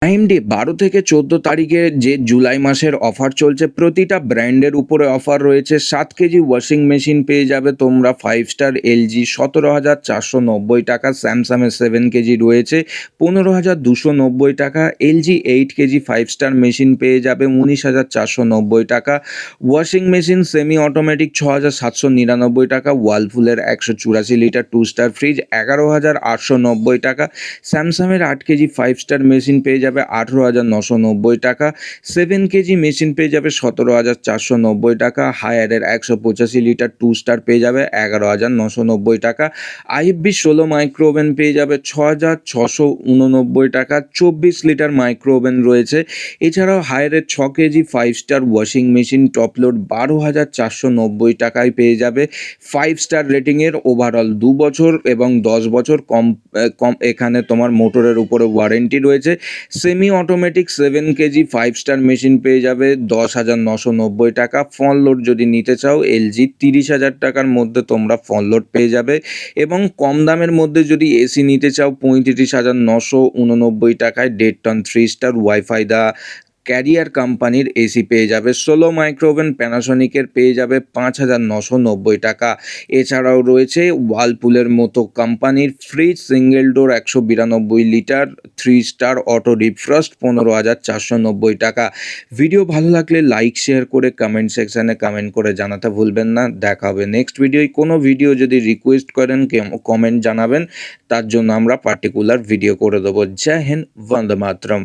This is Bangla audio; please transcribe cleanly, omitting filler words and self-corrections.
AMD 12 থেকে 14 তারিখে যে জুলাই মাসের অফার চলছে, প্রতিটা ব্র্যান্ডের উপরে অফার রয়েছে। 7 কেজি ওয়াশিং মেশিন পেয়ে যাবে তোমরা 5 স্টার LG 17,490 টাকা, স্যামসাংয়ের 7 কেজি রয়েছে 15,290 টাকা, LG 8 কেজি 5 স্টার মেশিন পেয়ে যাবে 19,490 টাকা, ওয়াশিং মেশিন সেমি অটোমেটিক 6,799 টাকা, ওয়ালপুলের 184 লিটার 2 স্টার ফ্রিজ 11,890 টাকা, স্যামসাংয়ের 8 কেজি 5 স্টার মেশিন পেয়ে যাবে 18,990 টাকা, 7 কেজি মেশিন পেয়ে যাবে 17,490 টাকা, হায়ারের 185 লিটার 2 স্টার পেয়ে যাবে 11,990 টাকা, IFB 16 মাইক্রো ওভেন পেয়ে যাবে 6,689 টাকা, 24 লিটার মাইক্রো ওভেন রয়েছে। এছাড়াও হায়ারের 6 KG 5 star washing machine top load 12,490 টাকায় পেয়ে যাবে। 5 স্টার রেটিংয়ের ওভারঅল 2 বছর এবং 10 বছর কম এখানে তোমার মোটরের উপরে ওয়ারেন্টি রয়েছে। Semi automatic 7 KG 5 star machine পেয়ে যাবে 10,990 টাকা। ফ্রন্ট লোড যদি নিতে চাও LG 30,000 টাকার মধ্যে তোমরা ফ্রন্ট লোড পেয়ে যাবে, এবং কম দামের মধ্যে যদি এসি নিতে চাও 35,989 টাকায় 1.5 টন 3 স্টার ওয়াইফাই দা ক্যারিয়ার কোম্পানির এসি পেয়ে যাবে। 16 মাইক্রো ওভেন প্যানাসনিকের পেয়ে যাবে 5,990 টাকা। এছাড়াও রয়েছে ওয়ালপুলের মতো কোম্পানির fridge single door 192 litre 3 star auto defrost 15,490 টাকা। ভিডিও ভালো লাগলে লাইক শেয়ার করে কমেন্ট সেকশানে কমেন্ট করে জানাতে ভুলবেন না। দেখা হবে নেক্সট ভিডিওয়। কোনো ভিডিও যদি রিকোয়েস্ট করেন কমেন্ট জানাবেন, তার জন্য আমরা পার্টিকুলার ভিডিও করে দেবো। জয় হিন্দ, বন্দে মাতরম।